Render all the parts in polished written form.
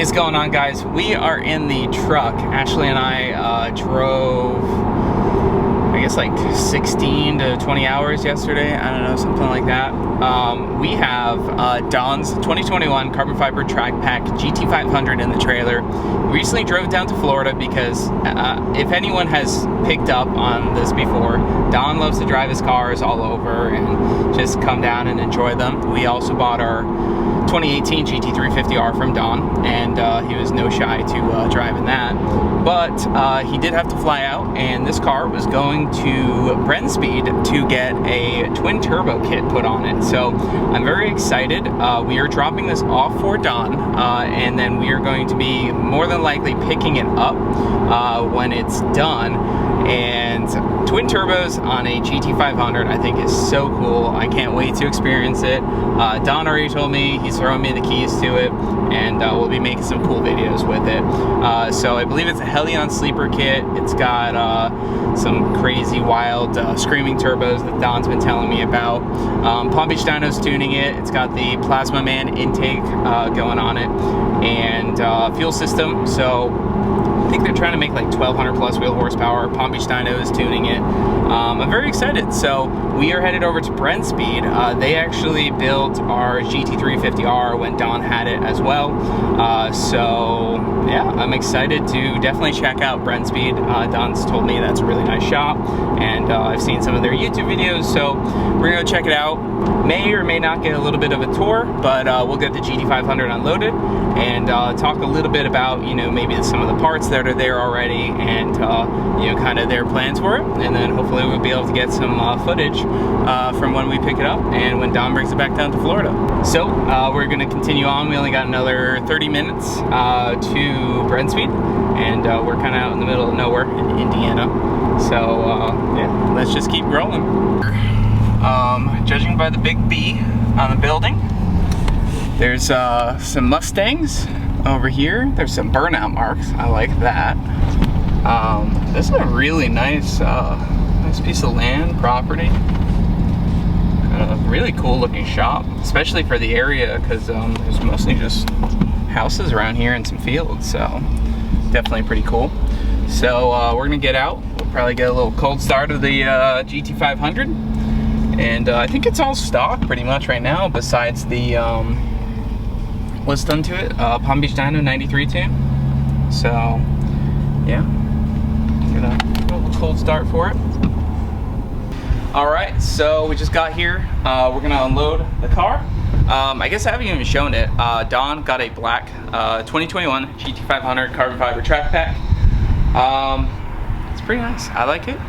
is going on, guys? We are in the truck. Ashley and I drove, I guess, like 16 to 20 hours yesterday. I don't know, something like that. We have Don's 2021 carbon fiber track pack GT500 in the trailer. We recently drove down to Florida because if anyone has picked up on this before, Don loves to drive his cars all over and just come down and enjoy them. We also bought our 2018 GT350R from Don, and he was no shy to driving that. But he did have to fly out, and this car was going to Brenspeed to get a twin turbo kit put on it. So I'm very excited. We are dropping this off for Don, and then we are going to be more than likely picking it up when it's done. And twin turbos on a GT500 I think is so cool. I can't wait to experience it. Don already told me he's throwing me the keys to it, and we'll be making some cool videos with it. So I believe it's a Hellion sleeper kit. It's got some crazy wild screaming turbos that Don's been telling me about. Palm Beach Dyno's tuning it. It's got the Plasma Man intake going on it, and fuel system. So I think they're trying to make like 1200 plus wheel horsepower. Palm Beach Dyno is tuning it. I'm very excited. So we are headed over to Brenspeed. They actually built our GT350R when Don had it as well. So yeah, I'm excited to definitely check out Brenspeed. Don's told me that's a really nice shop, and I've seen some of their YouTube videos, so we're gonna go check it out. May or may not get a little bit of a tour, but we'll get the GT500 unloaded and talk a little bit about, you know, maybe some of the parts that are there already, and you know, kind of their plans for it. And then hopefully we'll be able to get some footage from when we pick it up and when Don brings it back down to Florida. So we're gonna continue on. We only got another 30 minutes to Brenspeed, and we're kind of out in the middle of nowhere in Indiana. So yeah, let's just keep rolling. Judging by the big B on the building, there's some Mustangs over here. There's some burnout marks. I like that. This is a really nice nice piece of land, property. Really cool looking shop, especially for the area, because there's mostly just houses around here and some fields, so definitely pretty cool. So we're gonna get out. We'll probably get a little cold start of the GT500, and I think it's all stock pretty much right now, besides the what's done to it, Palm Beach Dyno 93 tune. So yeah, I'm gonna do a little cold start for it. All right, so we just got here. We're gonna unload the car. I guess I haven't even shown it. Don got a black 2021 GT500 carbon fiber track pack. It's pretty nice. I like it.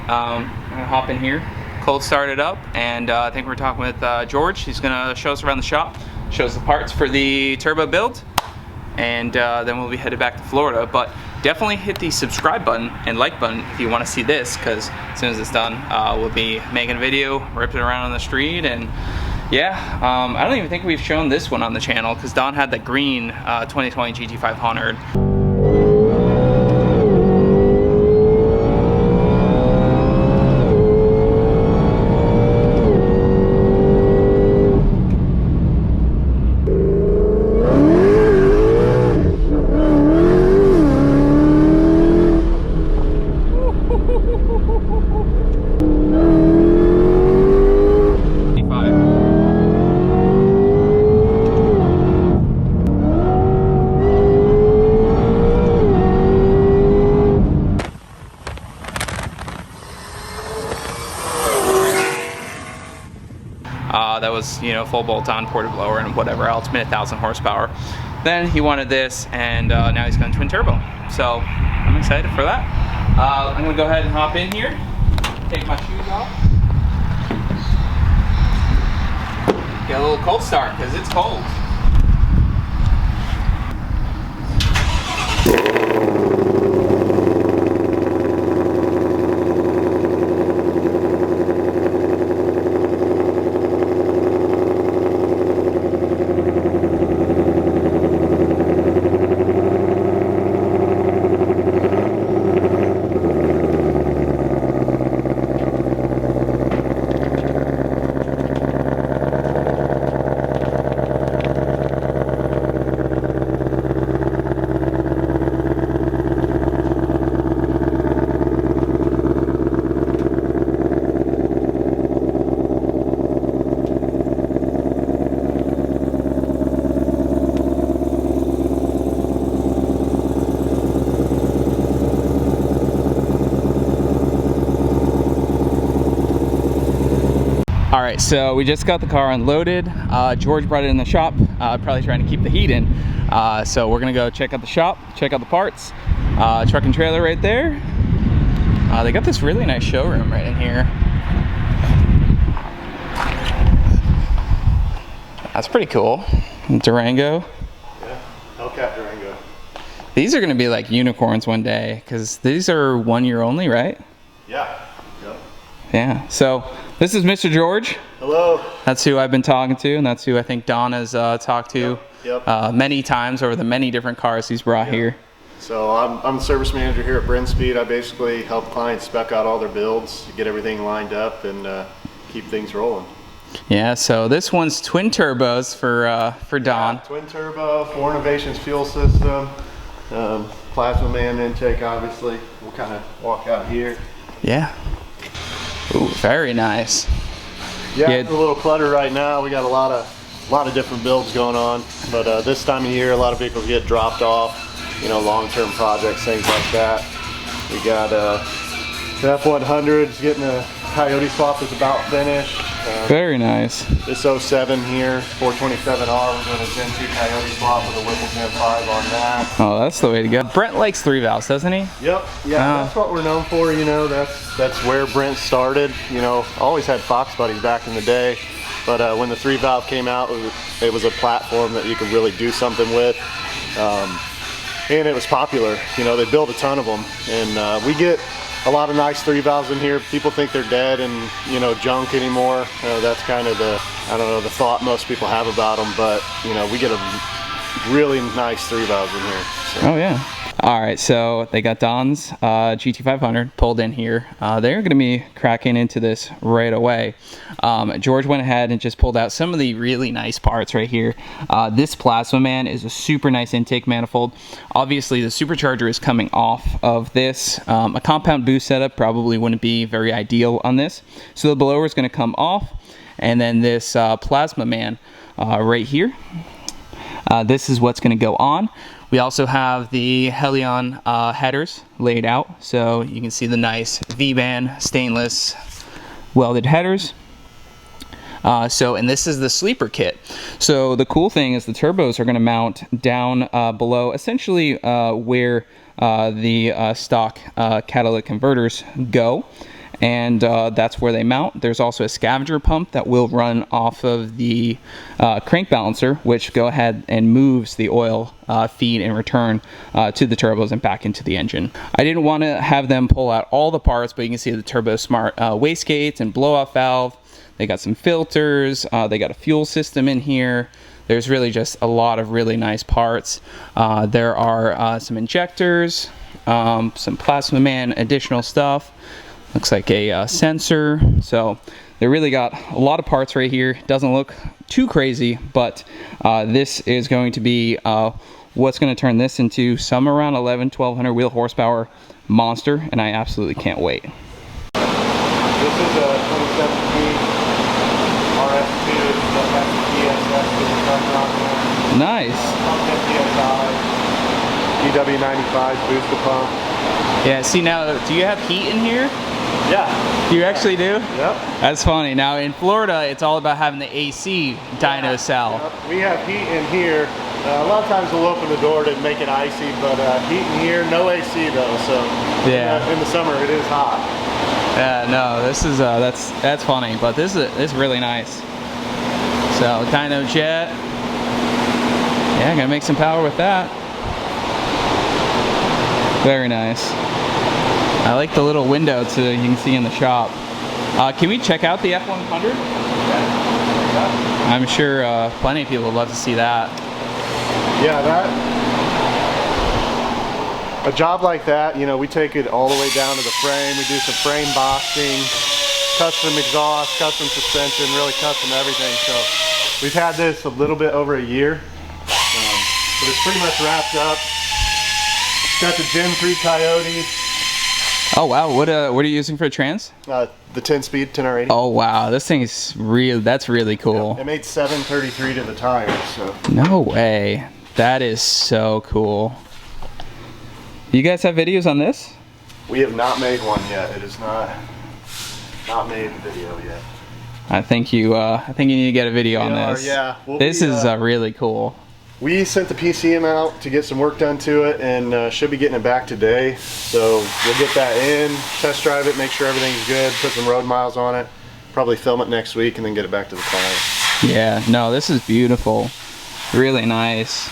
I'm gonna hop in here, cold start it up, and I think we're talking with George. He's gonna show us around the shop, show us the parts for the turbo build, and then we'll be headed back to Florida. But definitely hit the subscribe button and like button if you want to see this, because as soon as it's done, we'll be making a video, ripping around on the street. And yeah, I don't even think we've shown this one on the channel, because Don had the green 2020 GT500. That was, you know, full bolt-on porta blower and whatever else, been 1,000 horsepower. Then he wanted this, and now he's got twin turbo. So I'm excited for that. I'm gonna go ahead and hop in here, take my shoes off, get a little cold start because it's cold. All right, so we just got the car unloaded. George brought it in the shop, probably trying to keep the heat in. So we're gonna go check out the shop, check out the parts. Truck and trailer right there. They got this really nice showroom right in here. That's pretty cool. Durango. Yeah, Hellcat Durango. These are gonna be like unicorns one day, because these are 1 year only, right? Yeah. Yep. Yeah, so this is Mr. George. Hello. That's who I've been talking to, and that's who I think Don has talked to many times over the many different cars he's brought here. So I'm the service manager here at Brenspeed. I basically help clients spec out all their builds, get everything lined up, and keep things rolling. Yeah, so this one's twin turbos for Don. Yeah, twin turbo, 4 Innovations fuel system, Plasma Man intake, obviously. We'll kind of walk out here. Yeah. Ooh, very nice. Yeah, it's a little clutter right now. We got a lot of different builds going on, but this time of year, a lot of vehicles get dropped off. You know, long-term projects, things like that. We got the F100's getting a Coyote swap is about finished. Very nice. This 07 here, 427R, we're doing a Gen 2 Coyote swap with a Whipple Gen 5 on that. Oh, that's the way to go. Brent likes 3 valves, doesn't he? Yep. Yeah, that's what we're known for. You know, that's where Brent started. You know, always had Fox buddies back in the day, but when the 3 valve came out, it was a platform that you could really do something with. And it was popular. You know, they built a ton of them, and we get a lot of nice 3 valves in here. People think they're dead and, you know, junk anymore. That's kind of the, I don't know, the thought most people have about them, but, you know, we get a really nice 3 valves in here. So. Oh yeah. All right, so they got Don's GT500 pulled in here. They're gonna be cracking into this right away. George went ahead and just pulled out some of the really nice parts right here. This Plasma Man is a super nice intake manifold. Obviously, the supercharger is coming off of this. A compound boost setup probably wouldn't be very ideal on this. So the blower is gonna come off, and then this Plasma Man right here. This is what's gonna go on. We also have the Hellion headers laid out, so you can see the nice V-band stainless welded headers. And this is the sleeper kit. So the cool thing is the turbos are going to mount down below, essentially where the stock catalytic converters go. And that's where they mount. There's also a scavenger pump that will run off of the crank balancer, which go ahead and moves the oil feed and return to the turbos and back into the engine. I didn't want to have them pull out all the parts, but you can see the Turbo Smart wastegates and blow-off valve. They got some filters. They got a fuel system in here. There's really just a lot of really nice parts. There are some injectors, some Plasma Man additional stuff. Looks like a sensor. So they really got a lot of parts right here. Doesn't look too crazy, but this is going to be what's going to turn this into somewhere around 1200 wheel horsepower monster, and I absolutely can't wait. This is a 2017 RS2 that has the ESS Nice. 50 PSI, EW95 booster pump. Yeah, see now, do you have heat in here? Yeah. You actually do? Yep. That's funny. Now in Florida, it's all about having the AC dyno cell. Yep. We have heat in here. A lot of times we'll open the door to make it icy, but heat in here, no AC though, so yeah. In the summer it is hot. Yeah, no, this is, that's funny, but this is really nice. So, dyno jet. Yeah, gonna make some power with that. Very nice. I like the little window you can see in the shop. Can we check out the F100? Yeah. I'm sure plenty of people would love to see that. Yeah, a job like that, you know, we take it all the way down to the frame. We do some frame boxing, custom exhaust, custom suspension, really custom everything. So we've had this a little bit over a year, but it's pretty much wrapped up. Got the Gen 3 Coyote. Oh wow, what are you using for a trans? The 10-speed 10R80. Oh wow, this thing is that's really cool. Yeah, it made 733 to the tires, so. No way. That is so cool. You guys have videos on this? We have not made one yet. It is not made video yet. I think you need to get a video on this. Yeah. This is really cool. We sent the PCM out to get some work done to it, and should be getting it back today. So we'll get that in, test drive it, make sure everything's good, put some road miles on it, probably film it next week, and then get it back to the client. Yeah, no, this is beautiful. Really nice.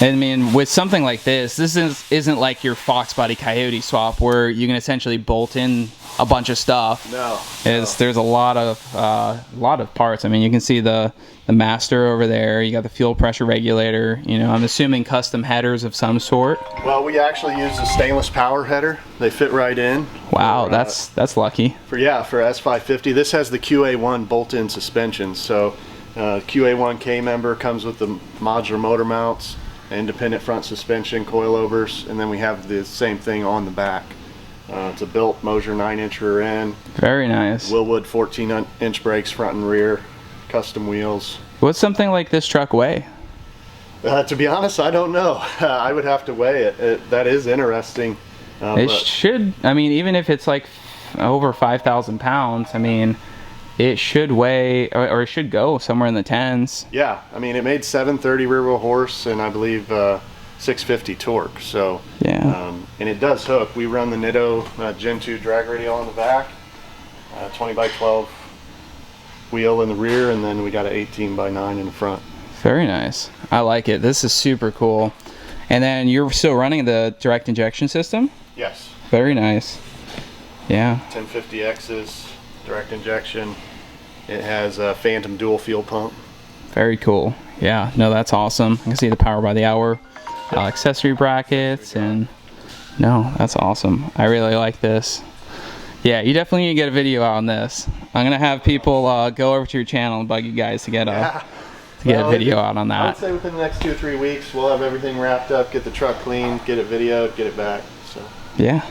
I mean, with something like this isn't like your Fox body Coyote swap where you can essentially bolt in a bunch of stuff. No. There's a lot of parts. I mean, you can see the master over there. You got the fuel pressure regulator. You know, I'm assuming custom headers of some sort. Well, we actually use a stainless power header. They fit right in. Wow, that's lucky. For S550. This has the QA1 bolt-in suspension. So QA1K member comes with the modular motor mounts, independent front suspension, coilovers, and then we have the same thing on the back. It's a built Moser 9-inch rear end. Very nice. Willwood 14-inch brakes front and rear, custom wheels. What's something like this truck weigh? To be honest, I don't know. I would have to weigh it. That is interesting. It should, I mean, even if it's like over 5,000 pounds, I mean, it should weigh, or it should go somewhere in the tens. Yeah, I mean, it made 730 rear wheel horse and I believe 650 torque. So yeah, and it does hook. We run the Nitto Gen 2 drag radial on the back, 20x12 wheel in the rear, and then we got an 18x9 in the front. Very nice. I like it. This is super cool. And then you're still running the direct injection system? Yes. Very nice. Yeah. 1050X's direct injection. It has a Phantom dual fuel pump. Very cool. Yeah, no, that's awesome. I can see the power by the hour accessory brackets, and no, that's awesome. I really like this. Yeah, you definitely need to get a video out on this. I'm gonna have people go over to your channel and bug you guys to get a video out on that. I would say within the next 2 or 3 weeks we'll have everything wrapped up, get the truck cleaned, get it videoed, get it back. So yeah.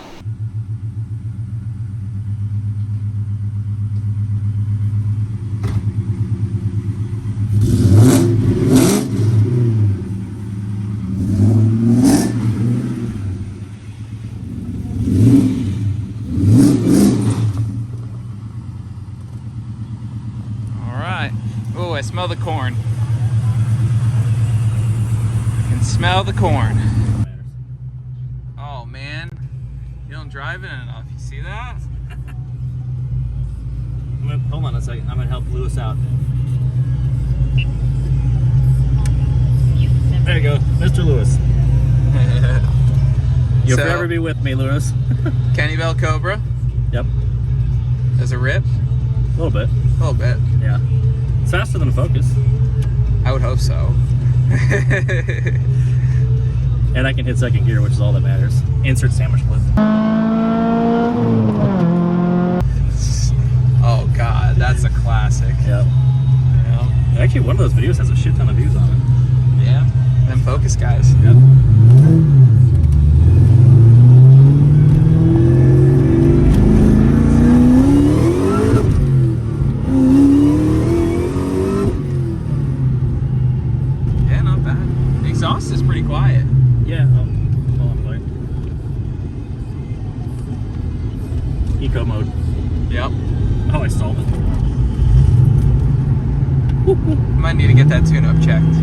I smell the corn. I can smell the corn. Oh man, you don't drive it enough. You see that? Hold on a second. I'm gonna help Lewis out. There you go, Mr. Lewis. You'll forever be with me, Lewis. Kenny Bell Cobra. Yep. Does it rip? A little bit. A little bit. Yeah. It's faster than a Focus. I would hope so. And I can hit second gear, which is all that matters. Insert sandwich clip. Oh god, that's a classic. Yep. Yeah. Actually, one of those videos has a shit ton of views on it. Yeah. Them Focus guys. Yep. Exhaust is pretty quiet. Yeah, hold on, play. Eco mode. Yep. Oh, I stalled it. Might need to get that tune-up checked.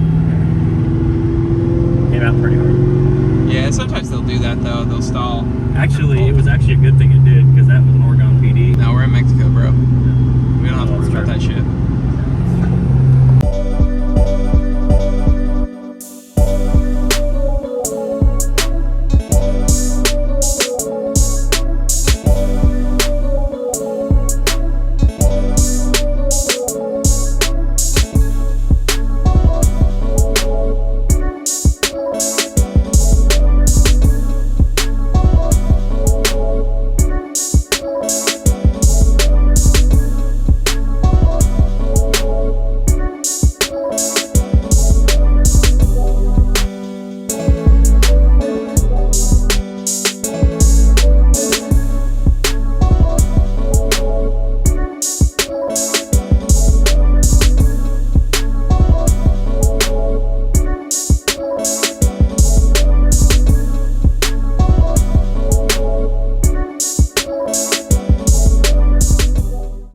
Came out pretty hard. Yeah, sometimes they'll do that though. They'll stall. Actually, it was actually a good thing it did, because that was an Oregon PD. Now we're in Mexico, bro. Yeah.